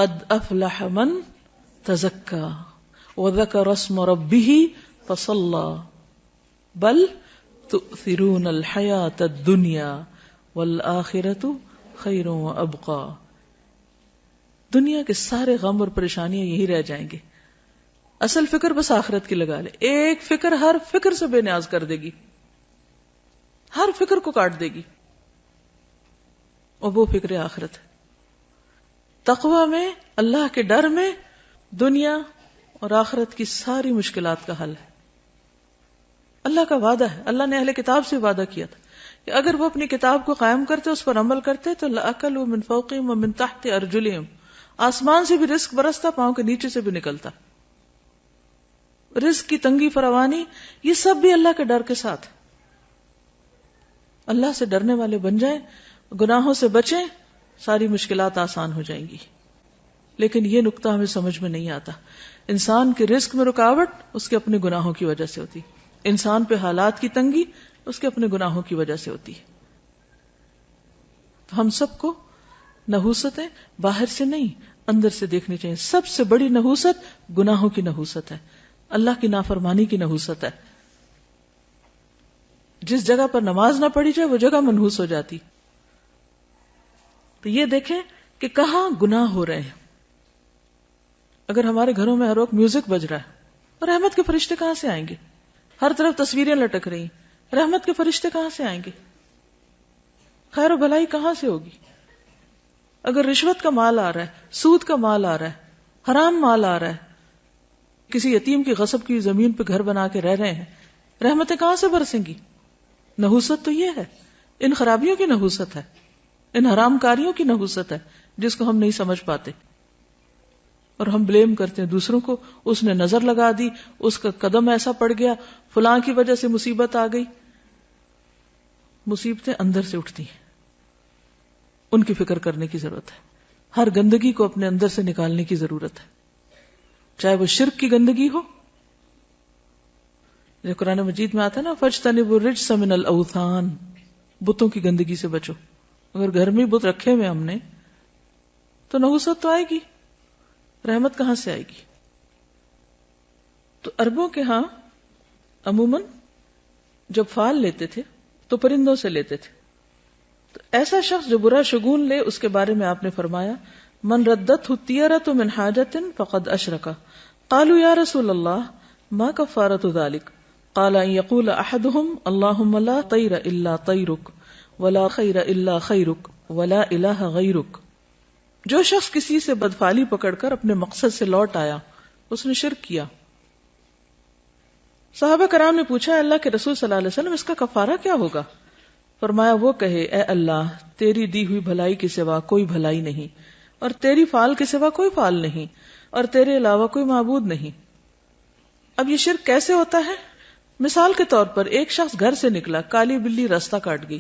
قد افلح من تزکا وذکر اسم ربہ فصلی بل تؤثرون الحیاۃ الدنیا والآخرۃ خیر وابقی. دنیا کے سارے غم اور پریشانیاں یہی رہ جائیں گے. اصل فکر بس آخرت کی لگا لے. ایک فکر ہر فکر سے بے نیاز کر دے گی, ہر فکر کو کاٹ دے گی, اور وہ فکر آخرت ہے. تقوی میں, اللہ کے ڈر میں, دنیا اور آخرت کی ساری مشکلات کا حل ہے. اللہ کا وعدہ ہے, اللہ نے اہل کتاب سے وعدہ کیا تھا کہ اگر وہ اپنی کتاب کو قائم کرتے, اس پر عمل کرتے, تو لَأَكَلُوا مِن فَوْقِهِمْ وَمِن تَحْتِ أَرْجُلِهِمْ, آسمان سے بھی رزق برستا, پاؤں کے نیچے سے بھی نکلتا. رزق کی تنگی فراوانی یہ سب بھی اللہ کے ڈر کے ساتھ. اللہ سے ڈرنے والے بن جائیں, گناہوں سے بچیں, ساری مشکلات آسان ہو جائیں گی. لیکن یہ نقطہ ہمیں سمجھ میں نہیں آتا. انسان کے رزق میں رکاوٹ اس کے اپنے گناہوں کی وجہ سے ہوتی, انسان پہ حالات کی تنگی اس کے اپنے گناہوں کی وجہ سے ہوتی ہے. تو ہم سب کو نحوستیں باہر سے نہیں اندر سے دیکھنی چاہیے. سب سے بڑی نحوست گناہوں کی نحوست ہے, اللہ کی نافرمانی کی نحوست ہے. جس جگہ پر نماز نہ پڑھی جائے وہ جگہ منحوس ہو جاتی. تو یہ دیکھیں کہ کہاں گناہ ہو رہے ہیں. اگر ہمارے گھروں میں ہر وقت میوزک بج رہا ہے, اور رحمت کے فرشتے کہاں سے آئیں گے؟ ہر طرف تصویریں لٹک رہی, رحمت کے فرشتے کہاں سے آئیں گے؟ خیر و بھلائی کہاں سے ہوگی؟ اگر رشوت کا مال آ رہا ہے, سود کا مال آ رہا ہے, حرام مال آ رہا ہے, کسی یتیم کی غصب کی زمین پہ گھر بنا کے رہ رہے ہیں, رحمتیں کہاں سے برسیں گی؟ نحوست تو یہ ہے, ان خرابیوں کی نحوست ہے, ان حرام کاریوں کی نحوست ہے, جس کو ہم نہیں سمجھ پاتے, اور ہم بلیم کرتے ہیں دوسروں کو. اس نے نظر لگا دی, اس کا قدم ایسا پڑ گیا, فلاں کی وجہ سے مصیبت آ گئی. مصیبتیں اندر سے اٹھتی ہیں, ان کی فکر کرنے کی ضرورت ہے. ہر گندگی کو اپنے اندر سے نکالنے کی ضرورت ہے, چاہے وہ شرک کی گندگی ہو, جو قرآن مجید میں آتا ہے نا, فَاجْتَنِبُوا الرِّجْسَ مِنَ الْأَوْثَانِ, بتوں کی گندگی سے بچو. اگر گھر میں بت رکھے ہوئے ہم نے, تو نحوست تو آئے گی, رحمت کہاں سے آئے گی؟ تو عربوں کے ہاں عموماً جب فال لیتے تھے تو پرندوں سے لیتے تھے. تو ایسا شخص جو برا شگون لے, اس کے بارے میں آپ نے فرمایا, من ردت الطیرۃ من حاجۃ فقد اشرک. قالوا یا رسول اللہ ما کفارۃ ذلک؟ قال ان یقول احدهم اللهم لا طیر الا طیرک ولا خیر الا خیرک ولا الہ غیرک. جو شخص کسی سے بدفعلی پکڑ کر اپنے مقصد سے لوٹ آیا, اس نے شرک کیا. صحابہ کرام نے پوچھا, اللہ کے رسول صلی اللہ علیہ وسلم, اس کا کفارہ کیا ہوگا؟ فرمایا, وہ کہے, اے اللہ, تیری دی ہوئی بھلائی کے سوا کوئی بھلائی نہیں, اور تیری فال کے سوا کوئی فال نہیں, اور تیرے علاوہ کوئی معبود نہیں. اب یہ شرک کیسے ہوتا ہے؟ مثال کے طور پر ایک شخص گھر سے نکلا, کالی بلی راستہ کاٹ گئی,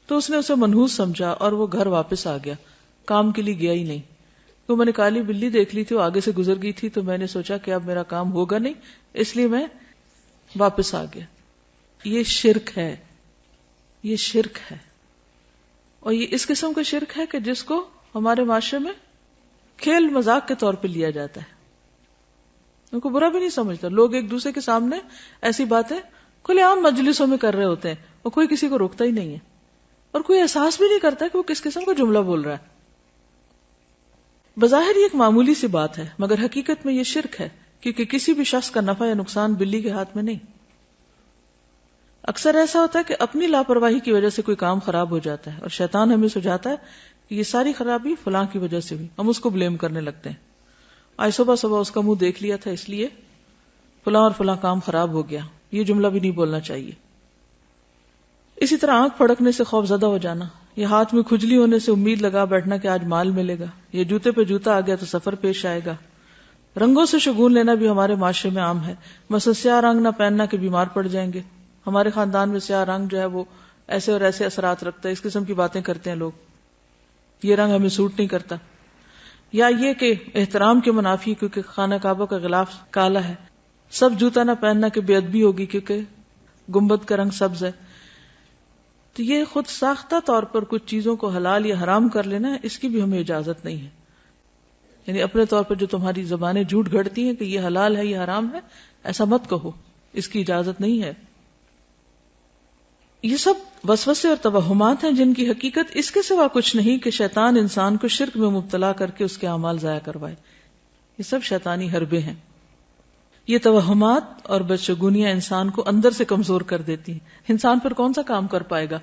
تو اس نے اسے منحوس سمجھا اور وہ گھر واپس آ گیا, کام کے لیے گیا ہی نہیں. تو میں نے کالی بلی دیکھ لی تھی, وہ آگے سے گزر گئی تھی, تو میں نے سوچا کہ اب میرا کام ہوگا نہیں, اس لیے میں واپس آ گیا. یہ شرک ہے, یہ شرک ہے. اور یہ اس قسم کا شرک ہے کہ جس کو ہمارے معاشرے میں کھیل مذاق کے طور پہ لیا جاتا ہے, ان کو برا بھی نہیں سمجھتا. لوگ ایک دوسرے کے سامنے ایسی باتیں کھلے عام مجلسوں میں کر رہے ہوتے ہیں, اور کوئی کسی کو روکتا ہی نہیں ہے, اور کوئی احساس بھی نہیں کرتا کہ وہ کس قسم کا جملہ بول رہا ہے. بظاہر یہ ایک معمولی سی بات ہے, مگر حقیقت میں یہ شرک ہے, کیونکہ کسی بھی شخص کا نفع یا نقصان بلی کے ہاتھ میں نہیں. اکثر ایسا ہوتا ہے کہ اپنی لاپرواہی کی وجہ سے کوئی کام خراب ہو جاتا ہے, اور شیطان ہمیں سجاتا ہے کہ یہ ساری خرابی فلاں کی وجہ سے ہوئی, ہم اس کو بلیم کرنے لگتے ہیں. آج صبح صبح اس کا منہ دیکھ لیا تھا, اس لیے فلاں اور فلاں کام خراب ہو گیا. یہ جملہ بھی نہیں بولنا چاہیے. اسی طرح آنکھ پھڑکنے سے خوف زدہ ہو جانا, یہ ہاتھ میں کھجلی ہونے سے امید لگا بیٹھنا کہ آج مال ملے گا, یہ جوتے پہ جوتا آ گیا تو سفر پیش آئے گا. رنگوں سے شگون لینا بھی ہمارے معاشرے میں عام ہے. مثلا سیاہ رنگ نہ پہننا کہ بیمار پڑ جائیں گے. ہمارے خاندان میں سیاہ رنگ جو ہے وہ ایسے اور ایسے اثرات رکھتا ہے, اس قسم کی باتیں کرتے ہیں لوگ. یہ رنگ ہمیں سوٹ نہیں کرتا. یا یہ کہ احترام کے منافی کیونکہ خانہ کعبہ کا غلاف کالا ہے, سب جوتا نہ پہننا کہ بے ادبی ہوگی کیونکہ گنبد کا رنگ سبز ہے. تو یہ خود ساختہ طور پر کچھ چیزوں کو حلال یا حرام کر لینا ہے, اس کی بھی ہمیں اجازت نہیں ہے. یعنی اپنے طور پر جو تمہاری زبانیں جھوٹ گھڑتی ہیں کہ یہ حلال ہے یہ حرام ہے، ایسا مت کہو، اس کی اجازت نہیں ہے۔ یہ سب وسوسے اور توہمات ہیں جن کی حقیقت اس کے سوا کچھ نہیں کہ شیطان انسان کو شرک میں مبتلا کر کے اس کے اعمال ضائع کروائے۔ یہ سب شیطانی حربے ہیں۔ یہ توہمات اور بدشگونیاں انسان کو اندر سے کمزور کر دیتی ہیں۔ انسان پھر کون سا کام کر پائے گا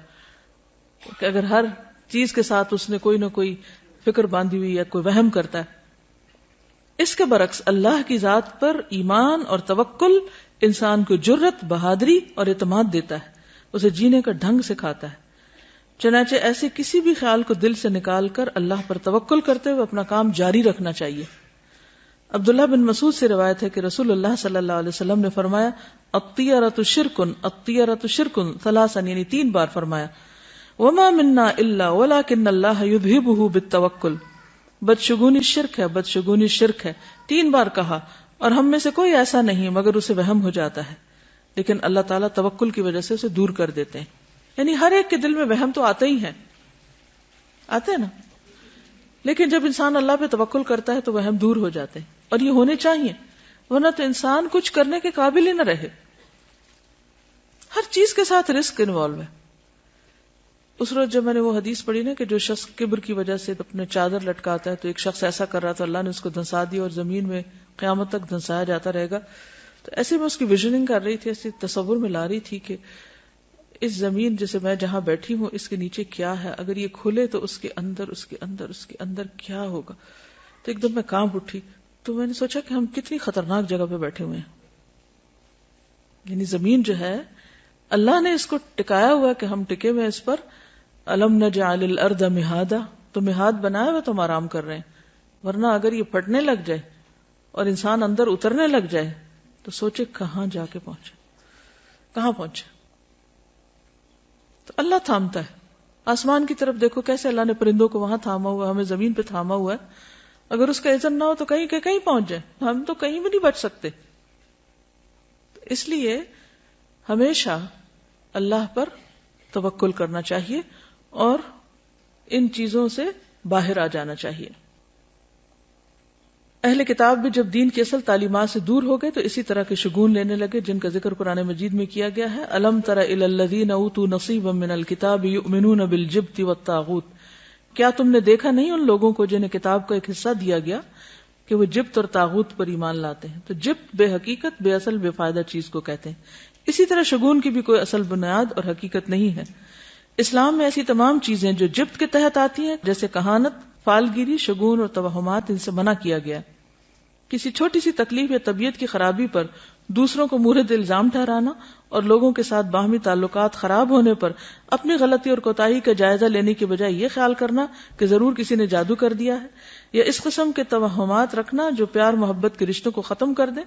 کہ اگر ہر چیز کے ساتھ اس نے کوئی نہ کوئی فکر باندھی ہوئی یا کوئی وہم کرتا ہے۔ اس کے برعکس اللہ کی ذات پر ایمان اور توکل انسان کو جرت، بہادری اور اعتماد دیتا ہے، اسے جینے کا ڈھنگ سکھاتا ہے۔ چنانچہ ایسے کسی بھی خیال کو دل سے نکال کر اللہ پر توکل کرتے ہوئے اپنا کام جاری رکھنا چاہیے۔ عبداللہ بن مسعود سے روایت ہے کہ رسول اللہ صلی اللہ علیہ وسلم نے فرمایا الطیرۃ شرکن الطیرۃ شرکن ثلاثا، یعنی 3 بار فرمایا، وما منا الا ولکن اللہ یذہبہ بالتوکل، بدشگونی شرک ہے، بدشگونی شرک ہے، 3 بار کہا، اور ہم میں سے کوئی ایسا نہیں مگر اسے وہم ہو جاتا ہے، لیکن اللہ تعالیٰ توکل کی وجہ سے اسے دور کر دیتے ہیں۔ یعنی ہر ایک کے دل میں وہم تو آتے ہی ہیں، آتے ہیں نا، لیکن جب انسان اللہ پہ توکل کرتا ہے تو وہم دور ہو جاتے ہیں، اور یہ ہونے چاہیے، ورنہ تو انسان کچھ کرنے کے قابل ہی نہ رہے۔ ہر چیز کے ساتھ رسک انوالو ہے۔ اس روز جب میں نے وہ حدیث پڑھی نا کہ جو شخص کبر کی وجہ سے اپنے چادر لٹکاتا ہے، تو ایک شخص ایسا کر رہا تھا، اللہ نے اس کو دھنسا دیا اور زمین میں قیامت تک دھنسایا جاتا رہے گا۔ تو ایسے میں اس کی ویژننگ کر رہی تھی، ایسے تصور میں لا رہی تھی کہ اس زمین جیسے میں جہاں بیٹھی ہوں اس کے نیچے کیا ہے، اگر یہ کھلے تو اس کے اندر کیا ہوگا۔ تو ایک دم میں کانپ اٹھی، تو میں نے سوچا کہ ہم کتنی خطرناک جگہ پہ بیٹھے ہوئے ہیں۔ یعنی زمین جو ہے اللہ نے اس کو ٹکایا ہوا کہ ہم ٹکے ہوئے اس پر، الم نجعل الارض مہادا، تو مہاد بنایا ہوا تو ہم آرام کر رہے ہیں، ورنہ اگر یہ پھٹنے لگ جائے اور انسان اندر اترنے لگ جائے تو سوچے کہاں جا کے پہنچے، کہاں پہنچے۔ تو اللہ تھامتا ہے۔ آسمان کی طرف دیکھو کیسے اللہ نے پرندوں کو وہاں تھاما ہوا، ہمیں زمین پہ تھاما ہوا ہے، اگر اس کا اذن نہ ہو تو کہیں کہ کہیں پہنچ جائے، ہم تو کہیں بھی نہیں بچ سکتے۔ اس لیے ہمیشہ اللہ پر توکل کرنا چاہیے اور ان چیزوں سے باہر آ جانا چاہیے۔ اہل کتاب بھی جب دین کی اصل تعلیمات سے دور ہو گئے تو اسی طرح کے شگون لینے لگے جن کا ذکر قرآن مجید میں کیا گیا ہے۔ الم تر الی الذین اوتوا نصیبا من الکتاب یؤمنون بالجبت والطاغوت، کیا تم نے دیکھا نہیں ان لوگوں کو جنہیں کتاب کا ایک حصہ دیا گیا کہ وہ جبت اور طاغوت پر ایمان لاتے ہیں۔ تو جبت بے حقیقت، بے اصل، بے فائدہ چیز کو کہتے ہیں۔ اسی طرح شگون کی بھی کوئی اصل بنیاد اور حقیقت نہیں ہے۔ اسلام میں ایسی تمام چیزیں جو جبت کے تحت آتی ہیں جیسے کہانت، فالگیری، شگون اور توہمات، ان سے منع کیا گیا۔ کسی چھوٹی سی تکلیف یا طبیعت کی خرابی پر دوسروں کو مورد الزام ٹھہرانا اور لوگوں کے ساتھ باہمی تعلقات خراب ہونے پر اپنی غلطی اور کوتاہی کا جائزہ لینے کی بجائے یہ خیال کرنا کہ ضرور کسی نے جادو کر دیا ہے، یا اس قسم کے توہمات رکھنا جو پیار محبت کے رشتوں کو ختم کر دیں،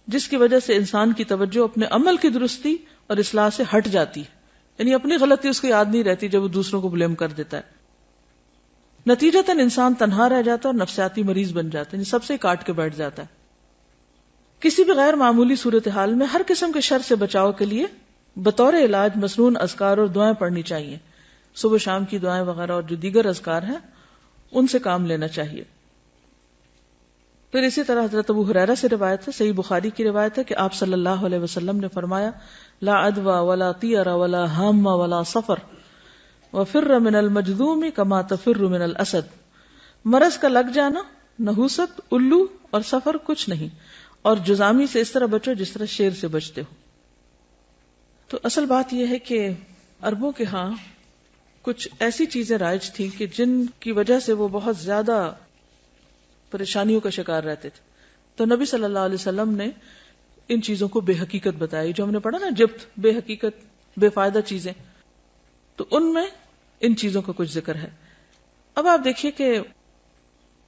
جس کی وجہ سے انسان کی توجہ اپنے عمل کی درستی اور اصلاح سے ہٹ جاتی ہے، یعنی اپنی غلطی اس کو یاد نہیں رہتی جب وہ دوسروں کو بلیم کر دیتا ہے۔ نتیجتاً انسان تنہا رہ جاتا ہے اور نفسیاتی مریض بن جاتا ہے، یعنی سب سے کاٹ کے بیٹھ جاتا ہے۔ کسی بھی غیر معمولی صورتحال میں ہر قسم کے شر سے بچاؤ کے لیے بطور علاج مسنون اذکار اور دعائیں پڑھنی چاہیے، صبح شام کی دعائیں وغیرہ اور جو دیگر اذکار ہیں ان سے کام لینا چاہیے۔ پھر اسی طرح حضرت ابو ہریرہ سے روایت ہے، صحیح بخاری کی روایت ہے کہ آپ صلی اللہ علیہ وسلم نے فرمایا لا عدوى ولا طیر ولا ہام ولا صفر وفر من المجذوم کما تفر من الاسد، مرض کا لگ جانا، نحوست، الو اور سفر کچھ نہیں، اور جزامی سے اس طرح بچو جس طرح شیر سے بچتے ہو۔ تو اصل بات یہ ہے کہ عربوں کے ہاں کچھ ایسی چیزیں رائج تھیں کہ جن کی وجہ سے وہ بہت زیادہ پریشانیوں کا شکار رہتے تھے، تو نبی صلی اللہ علیہ وسلم نے ان چیزوں کو بے حقیقت بتائی، جو ہم نے پڑھا نا جبت، بے حقیقت، بے فائدہ چیزیں، تو ان میں ان چیزوں کا کچھ ذکر ہے۔ اب آپ دیکھیے کہ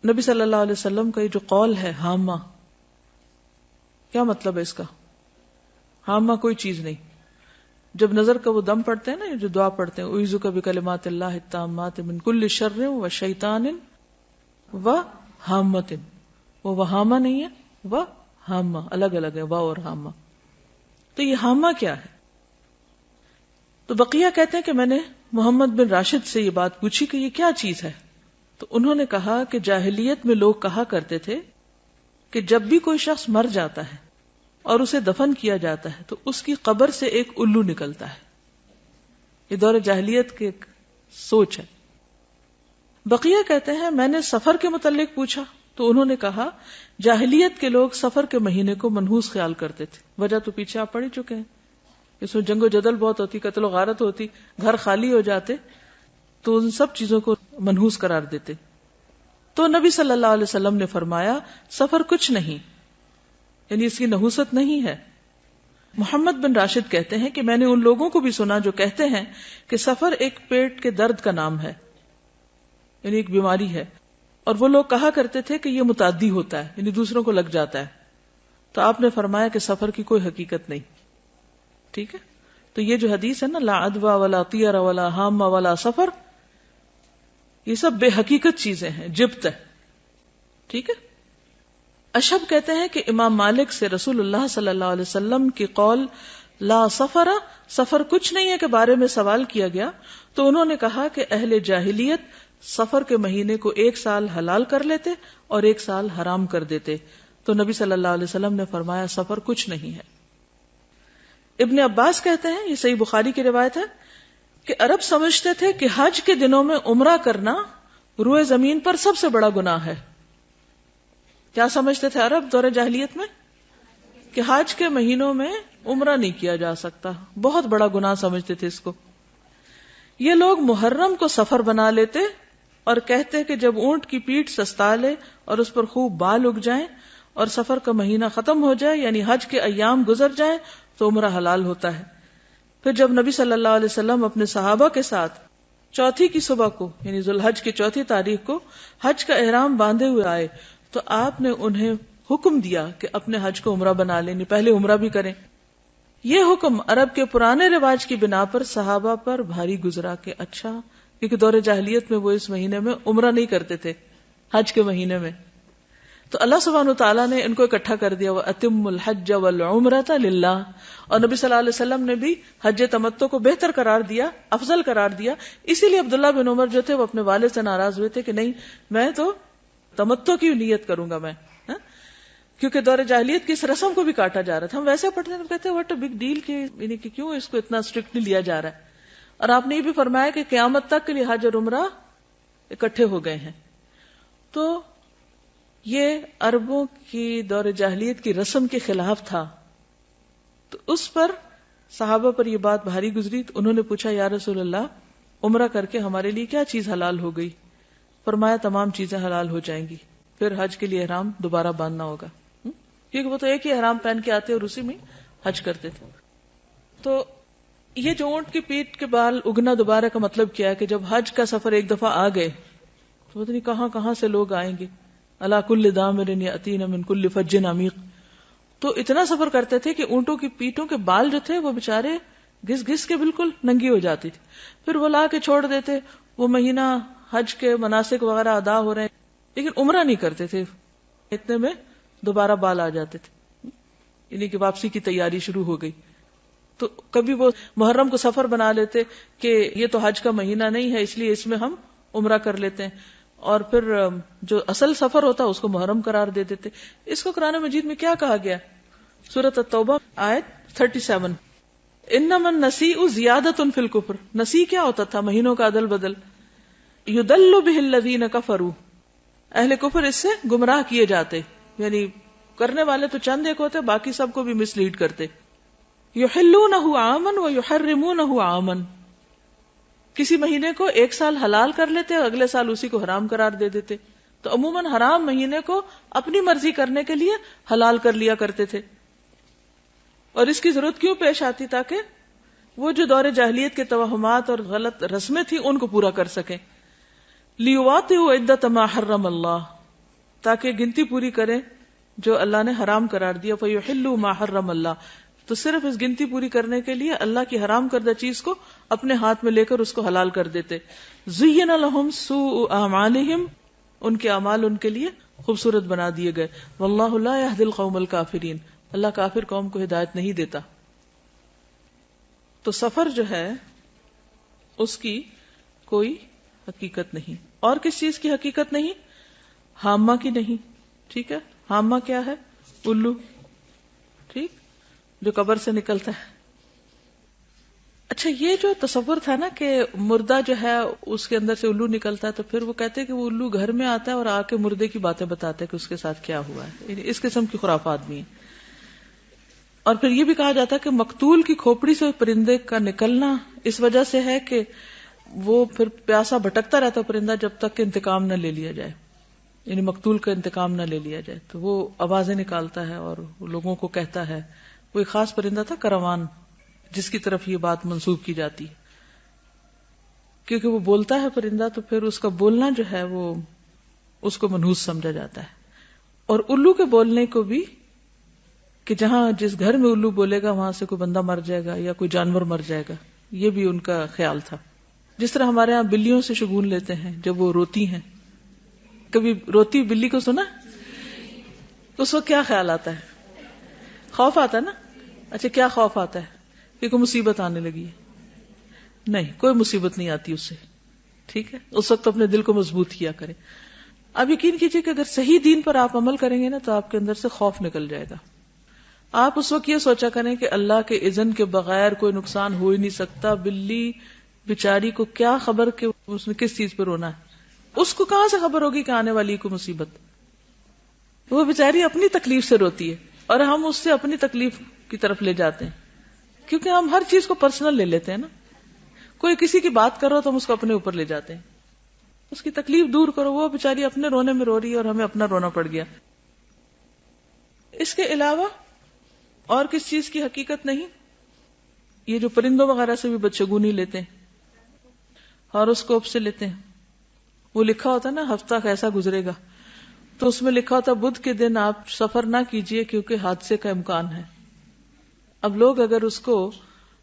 نبی صلی اللہ علیہ وسلم کا یہ جو قول ہے ہامہ، کیا مطلب ہے اس کا؟ ہامہ کوئی چیز نہیں۔ جب نظر کا وہ دم پڑھتے ہیں نا، جو دعا پڑھتے ہیں اعوذ بکلمات اللہ التامات من کل شر و شیطان و ہامۃ، وہ وہامہ نہیں ہے، وہ ہامہ، الگ الگ ہے، وا اور ہامہ۔ تو یہ ہامہ کیا ہے؟ تو بقیہ کہتے ہیں کہ میں نے محمد بن راشد سے یہ بات پوچھی کہ یہ کیا چیز ہے، تو انہوں نے کہا کہ جاہلیت میں لوگ کہا کرتے تھے کہ جب بھی کوئی شخص مر جاتا ہے اور اسے دفن کیا جاتا ہے تو اس کی قبر سے ایک الو نکلتا ہے. یہ دور جاہلیت کی ایک سوچ ہے. بقیہ کہتے ہیں میں نے سفر کے متعلق پوچھا تو انہوں نے کہا جاہلیت کے لوگ سفر کے مہینے کو منحوس خیال کرتے تھے. وجہ تو پیچھے آپ پڑھ چکے ہیں, اس میں جنگ و جدل بہت ہوتی, قتل و غارت ہوتی, گھر خالی ہو جاتے, تو ان سب چیزوں کو منحوس قرار دیتے. تو نبی صلی اللہ علیہ وسلم نے فرمایا سفر کچھ نہیں, یعنی اس کی نحوست نہیں ہے. محمد بن راشد کہتے ہیں کہ میں نے ان لوگوں کو بھی سنا جو کہتے ہیں کہ سفر ایک پیٹ کے درد کا نام ہے, یعنی ایک بیماری ہے, اور وہ لوگ کہا کرتے تھے کہ یہ متعدی ہوتا ہے, یعنی دوسروں کو لگ جاتا ہے. تو آپ نے فرمایا کہ سفر کی کوئی حقیقت نہیں. ٹھیک ہے, تو یہ جو حدیث ہے نا لا عدوى ولا طیر ولا حام ولا سفر, یہ سب بے حقیقت چیزیں ہیں, جبت ہے. ٹھیک ہے. اشہب کہتے ہیں کہ امام مالک سے رسول اللہ صلی اللہ علیہ وسلم کی قول لا سفر, سفر کچھ نہیں ہے کے بارے میں سوال کیا گیا تو انہوں نے کہا کہ اہل جاہلیت سفر کے مہینے کو 1 سال حلال کر لیتے اور 1 سال حرام کر دیتے. تو نبی صلی اللہ علیہ وسلم نے فرمایا سفر کچھ نہیں ہے. ابن عباس کہتے ہیں, یہ صحیح بخاری کی روایت ہے, کہ عرب سمجھتے تھے کہ حج کے دنوں میں عمرہ کرنا روئے زمین پر سب سے بڑا گناہ ہے. کیا سمجھتے تھے عرب دور جاہلیت میں؟ کہ حج کے مہینوں میں عمرہ نہیں کیا جا سکتا, بہت بڑا گناہ سمجھتے تھے اس کو. یہ لوگ محرم کو سفر بنا لیتے اور کہتے کہ جب اونٹ کی پیٹھ سستا لے اور اس پر خوب بال اگ جائیں اور سفر کا مہینہ ختم ہو جائے, یعنی حج کے ایام گزر جائیں, تو عمرہ حلال ہوتا ہے. پھر جب نبی صلی اللہ علیہ وسلم اپنے صحابہ کے ساتھ چوتھی کی صبح کو, یعنی ذوالحج کی 4 تاریخ کو حج کا احرام باندھے ہوئے آئے تو آپ نے انہیں حکم دیا کہ اپنے حج کو عمرہ بنا لیں, پہلے عمرہ بھی کریں. یہ حکم عرب کے پرانے رواج کی بنا پر صحابہ پر بھاری گزرا کہ اچھا, کیونکہ دور جاہلیت میں وہ اس مہینے میں عمرہ نہیں کرتے تھے, حج کے مہینے میں. تو اللہ سبحانہ وتعالیٰ نے ان کو اکٹھا کر دیا, وَأَتِمُّ الْحَجَّ وَالْعُمْرَةَ لِلَّهِ, اور نبی صلی اللہ علیہ وسلم نے بھی حج تمتع کو بہتر قرار دیا, افضل قرار دیا. اسی لیے عبداللہ بن عمر جو تھے وہ اپنے والد سے ناراض ہوئے تھے کہ نہیں, میں تو تمتع کی نیت کروں گا میں, کیونکہ دور جاہلیت کی اس رسم کو بھی کاٹا جا رہا تھا. ہم ویسے پڑھتے ہیں, کہتے ہیں واٹ اے بگ ڈیل, یعنی کہ کیوں اس کو اتنا اسٹرکٹلی لیا جا رہا ہے. اور آپ نے یہ بھی فرمایا کہ قیامت تک کے لیے حج اور عمرہ اکٹھے ہو گئے ہیں. تو یہ عربوں کی دور جاہلیت کی رسم کے خلاف تھا. تو اس پر صحابہ پر یہ بات بھاری گزری. تو انہوں نے پوچھا یا رسول اللہ, عمرہ کر کے ہمارے لیے کیا چیز حلال ہو گئی؟ فرمایا تمام چیزیں حلال ہو جائیں گی, پھر حج کے لیے احرام دوبارہ باندھنا ہوگا, کیونکہ وہ تو ایک ہی احرام پہن کے آتے اور اسی میں حج کرتے تھے. تو یہ جو اونٹ کی پیٹھ کے بال اگنا دوبارہ کا مطلب کیا ہے کہ جب حج کا سفر ایک دفعہ آ گئے تو پتہ نہیں کہاں کہاں سے لوگ آئیں گے. الا کل دامر یاتین من کل فج عمیق. تو اتنا سفر کرتے تھے کہ اونٹوں کی پیٹھوں کے بال جو تھے وہ بےچارے گھس گھس کے بالکل ننگی ہو جاتی تھی. پھر وہ لا کے چھوڑ دیتے, وہ مہینہ حج کے مناسک وغیرہ ادا ہو رہے ہیں, لیکن عمرہ نہیں کرتے تھے. اتنے میں دوبارہ بال آ جاتے تھے, یعنی کہ واپسی کی تیاری شروع ہو گئی. تو کبھی وہ محرم کو سفر بنا لیتے کہ یہ تو حج کا مہینہ نہیں ہے اس لیے اس میں ہم عمرہ کر لیتے ہیں, اور پھر جو اصل سفر ہوتا اس کو محرم قرار دے دیتے. اس کو قرآن مجید میں کیا کہا گیا؟ سورۃ التوبہ آیت 37, انما النسیء زیادۃ فی الکفر. نسی کیا ہوتا تھا؟ مہینوں کا عدل بدل. یضل بہ الذین کفروا, اہل کفر اس سے گمراہ کیے جاتے, یعنی کرنے والے تو چند ایک ہوتے, باقی سب کو بھی مس لیڈ کرتے. یحلونہ عاما ویحرمونہ عاما, کسی مہینے کو 1 سال حلال کر لیتے اور اگلے سال اسی کو حرام قرار دے دیتے. تو عموماً حرام مہینے کو اپنی مرضی کرنے کے لیے حلال کر لیا کرتے تھے, اور اس کی ضرورت کیوں پیش آتی؟ تاکہ وہ جو دور جاہلیت کے توہمات اور غلط رسمیں تھیں ان کو پورا کر سکیں. لیواطئوا عدۃ ما حرم اللہ, تاکہ گنتی پوری کریں جو اللہ نے حرام قرار دیا. فیحلوا ما حرم اللہ, تو صرف اس گنتی پوری کرنے کے لیے اللہ کی حرام کردہ چیز کو اپنے ہاتھ میں لے کر اس کو حلال کر دیتے. زین لہم سوء اعمالہم, ان کے اعمال ان کے لیے خوبصورت بنا دیے گئے. واللہ لا یہدی القوم الکافرین, اللہ کافر قوم کو ہدایت نہیں دیتا. تو سفر جو ہے اس کی کوئی حقیقت نہیں. اور کس چیز کی حقیقت نہیں؟ حامہ کی نہیں. ٹھیک ہے، حامہ کیا ہے؟ الو، ٹھیک، جو قبر سے نکلتا ہے. اچھا، یہ جو تصور تھا نا کہ مردہ جو ہے اس کے اندر سے الو نکلتا ہے، تو پھر وہ کہتے ہیں کہ وہ الو گھر میں آتا ہے اور آ کے مردے کی باتیں بتاتا ہے کہ اس کے ساتھ کیا ہوا ہے. یعنی اس قسم کی خرافات بھی ہیں. اور پھر یہ بھی کہا جاتا ہے کہ مقتول کی کھوپڑی سے پرندے کا نکلنا اس وجہ سے ہے کہ وہ پھر پیاسا بھٹکتا رہتا پرندہ جب تک کہ انتقام نہ لے لیا جائے، یعنی مقتول کا انتقام نہ لے لیا جائے. تو وہ آوازیں نکالتا ہے اور لوگوں کو کہتا ہے. وہ ایک خاص پرندہ تھا کروان، جس کی طرف یہ بات منسوب کی جاتی ہے، کیونکہ وہ بولتا ہے پرندہ، تو پھر اس کا بولنا جو ہے وہ اس کو منحوس سمجھا جاتا ہے. اور الو کے بولنے کو بھی، کہ جہاں جس گھر میں الو بولے گا وہاں سے کوئی بندہ مر جائے گا یا کوئی جانور مر جائے گا، یہ بھی ان کا خیال تھا. جس طرح ہمارے ہاں بلیوں سے شگون لیتے ہیں جب وہ روتی ہیں. کبھی روتی بلی کو سنا؟ اس وقت کیا خیال آتا ہے؟ خوف آتا ہے نا. اچھا، کیا خوف آتا ہے؟ کہ کوئی مصیبت آنے لگی ہے. نہیں، کوئی مصیبت نہیں آتی اس سے. ٹھیک ہے، اس وقت اپنے دل کو مضبوط کیا کریں. اب یقین کیجئے کہ اگر صحیح دین پر آپ عمل کریں گے نا تو آپ کے اندر سے خوف نکل جائے گا. آپ اس وقت یہ سوچا کریں کہ اللہ کے اذن کے بغیر کوئی نقصان ہو ہی نہیں سکتا. بلی بیچاری کو کیا خبر کہ اس نے کس چیز پہ رونا ہے؟ اس کو کہاں سے خبر ہوگی کہ آنے والی کو مصیبت؟ وہ بیچاری اپنی تکلیف سے روتی ہے اور ہم اس سے اپنی تکلیف کی طرف لے جاتے ہیں، کیونکہ ہم ہر چیز کو پرسنل لے لیتے ہیں نا. کوئی کسی کی بات کرو تو ہم اس کو اپنے اوپر لے جاتے ہیں. اس کی تکلیف دور کرو، وہ بیچاری اپنے رونے میں رو رہی ہے اور ہمیں اپنا رونا پڑ گیا. اس کے علاوہ اور کس چیز کی حقیقت نہیں؟ یہ جو پرندوں وغیرہ سے بھی بدشگونی لیتے ہیں، ہاروسکوپ سے لیتے ہیں. وہ لکھا ہوتا ہے نا ہفتہ کیسا گزرے گا، تو اس میں لکھا ہوتا ہے بدھ کے دن آپ سفر نہ کیجئے کیونکہ حادثے کا امکان ہے. اب لوگ اگر اس کو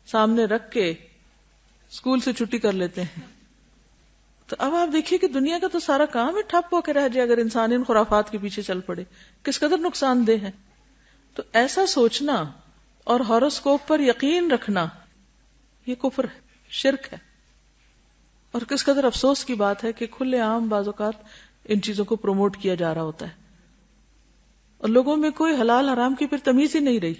سامنے رکھ کے اسکول سے چھٹی کر لیتے ہیں، تو اب آپ دیکھیے کہ دنیا کا تو سارا کام ہی ٹھپ ہو کے رہ جائے اگر انسان ان خرافات کے پیچھے چل پڑے. کس قدر نقصان دہ ہے. تو ایسا سوچنا اور ہاروسکوپ پر یقین رکھنا یہ کفر ہے، شرک ہے. اور کس قدر افسوس کی بات ہے کہ کھلے عام بعض اوقات ان چیزوں کو پروموٹ کیا جا رہا ہوتا ہے اور لوگوں میں کوئی حلال حرام کی پھر تمیز ہی نہیں رہی،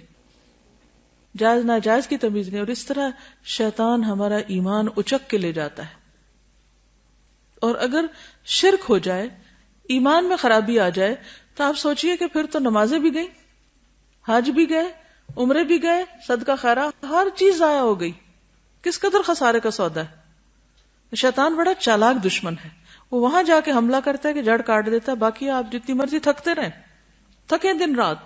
جائز ناجائز کی تمیز نہیں. اور اس طرح شیطان ہمارا ایمان اچک کے لے جاتا ہے. اور اگر شرک ہو جائے، ایمان میں خرابی آ جائے، تو آپ سوچئے کہ پھر تو نمازیں بھی گئیں، حج بھی گئے، عمرے بھی گئے، صدقہ خیرات، ہر چیز ضائع ہو گئی. کس قدر خسارے کا سودا ہے. شیطان بڑا چالاک دشمن ہے. وہ وہاں جا کے حملہ کرتا ہے کہ جڑ کاٹ دیتا ہے، باقی آپ جتنی مرضی تھکتے رہیں، تھکیں دن رات،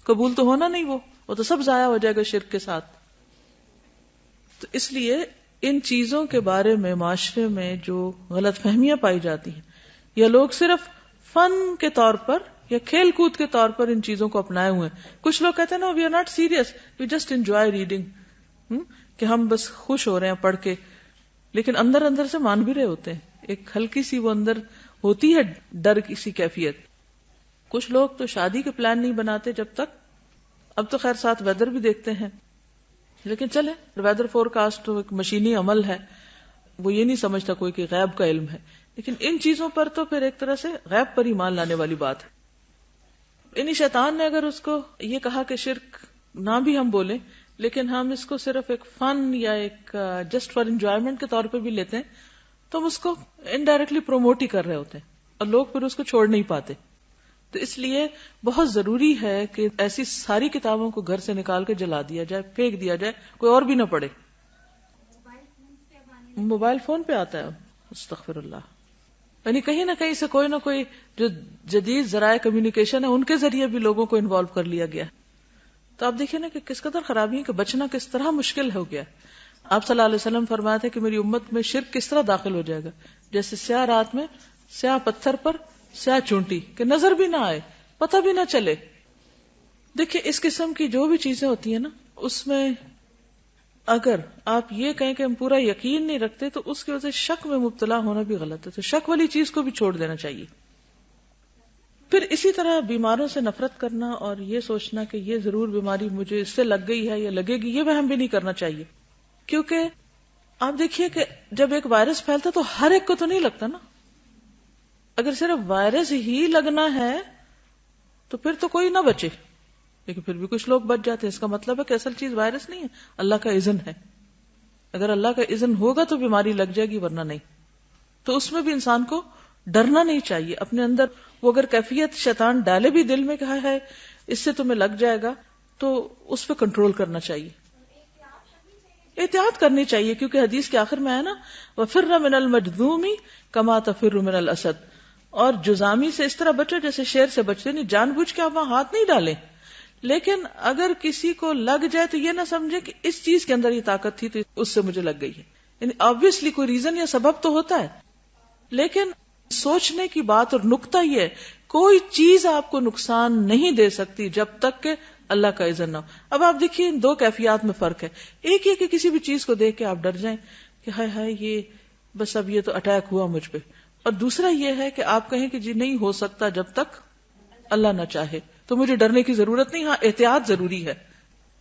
قبول تو ہونا نہیں. وہ تو سب ضائع ہو جائے گا شرک کے ساتھ. تو اس لیے ان چیزوں کے بارے میں معاشرے میں جو غلط فہمیاں پائی جاتی ہیں، یا لوگ صرف فن کے طور پر یا کھیل کود کے طور پر ان چیزوں کو اپنائے ہوئے ہیں. کچھ لوگ کہتے ہیں نا، we are not serious, we just enjoy reading, کہ ہم بس خوش ہو رہے ہیں پڑھ کے، لیکن اندر اندر سے مان بھی رہے ہوتے ہیں. ایک ہلکی سی وہ اندر ہوتی ہے ڈر کی سی کیفیت. کچھ لوگ تو شادی کے پلان نہیں بناتے جب تک، اب تو خیر ساتھ ویدر بھی دیکھتے ہیں، لیکن چلے ویدر فور کاسٹ تو ایک مشینی عمل ہے، وہ یہ نہیں سمجھتا کوئی کہ غیب کا علم ہے. لیکن ان چیزوں پر تو پھر ایک طرح سے غیب پر ایمان لانے والی بات ہے. انہی شیطان نے اگر اس کو یہ کہا کہ شرک نہ بھی ہم بولیں، لیکن ہم اس کو صرف ایک فن یا ایک جسٹ فار انجوائمنٹ کے طور پہ بھی لیتے ہیں، تو ہم اس کو انڈائریکٹلی پروموٹ ہی کر رہے ہوتے ہیں اور لوگ پھر اس کو چھوڑ نہیں پاتے. تو اس لیے بہت ضروری ہے کہ ایسی ساری کتابوں کو گھر سے نکال کے جلا دیا جائے، پھینک دیا جائے، کوئی اور بھی نہ پڑھے. موبائل فون پہ آتا ہے، استغفر اللہ. یعنی کہیں نہ کہیں سے کوئی نہ کوئی جو جدید ذرائع کمیونیکیشن ہے ان کے ذریعے بھی لوگوں کو انوالو کر لیا گیا. تو آپ دیکھیں نا کہ کس قدر خرابی ہے، کہ بچنا کس طرح مشکل ہو گیا. آپ صلی اللہ علیہ وسلم فرمایا تھے کہ میری امت میں شرک کس طرح داخل ہو جائے گا، جیسے سیاہ رات میں سیاہ پتھر پر سیاہ چونٹی، کہ نظر بھی نہ آئے، پتہ بھی نہ چلے. دیکھیں اس قسم کی جو بھی چیزیں ہوتی ہیں نا، اس میں اگر آپ یہ کہیں کہ ہم پورا یقین نہیں رکھتے تو اس کی وجہ سے شک میں مبتلا ہونا بھی غلط ہے. تو شک والی چیز کو بھی چھوڑ دینا چاہیے. پھر اسی طرح بیماروں سے نفرت کرنا اور یہ سوچنا کہ یہ ضرور بیماری مجھے اس سے لگ گئی ہے یا لگے گی، یہ وہم بھی نہیں کرنا چاہیے. کیونکہ آپ دیکھیے کہ جب ایک وائرس پھیلتا تو ہر ایک کو تو نہیں لگتا نا. اگر صرف وائرس ہی لگنا ہے تو پھر تو کوئی نہ بچے، لیکن پھر بھی کچھ لوگ بچ جاتے ہیں. اس کا مطلب ہے کہ اصل چیز وائرس نہیں ہے، اللہ کا اذن ہے. اگر اللہ کا اذن ہوگا تو بیماری لگ جائے گی، ورنہ نہیں. تو اس میں بھی انسان کو ڈرنا نہیں چاہیے اپنے اندر. وہ اگر کیفیت شیطان ڈالے بھی دل میں کہا ہے اس سے تمہیں لگ جائے گا، تو اس پہ کنٹرول کرنا چاہیے، احتیاط کرنی چاہیے. کیونکہ حدیث کے آخر میں ہے نا وَفِرَّ مِنَ الْمَجْذُومِ كَمَا تَفِرُّ مِنَ الْأَسَدِ، اور جزامی سے اس طرح بچو جیسے شیر سے بچتے. نہیں جان بوجھ کے آپ وہاں ہاتھ نہیں ڈالیں، لیکن اگر کسی کو لگ جائے تو یہ نہ سمجھے کہ اس چیز کے اندر یہ طاقت تھی تو اس سے مجھے لگ گئی ہے. یعنی آبویسلی کوئی ریزن یا سبب تو ہوتا ہے، لیکن سوچنے کی بات اور نقطہ یہ ہے کوئی چیز آپ کو نقصان نہیں دے سکتی جب تک کہ اللہ کا اذن نہ ہو. اب آپ دیکھیے ان دو کیفیات میں فرق ہے. ایک یہ کہ کسی بھی چیز کو دیکھ کے آپ ڈر جائیں کہ ہائے ہائے یہ بس اب یہ تو اٹیک ہوا مجھ پہ، اور دوسرا یہ ہے کہ آپ کہیں کہ جی نہیں ہو سکتا جب تک اللہ نہ چاہے، تو مجھے ڈرنے کی ضرورت نہیں. ہاں احتیاط ضروری ہے.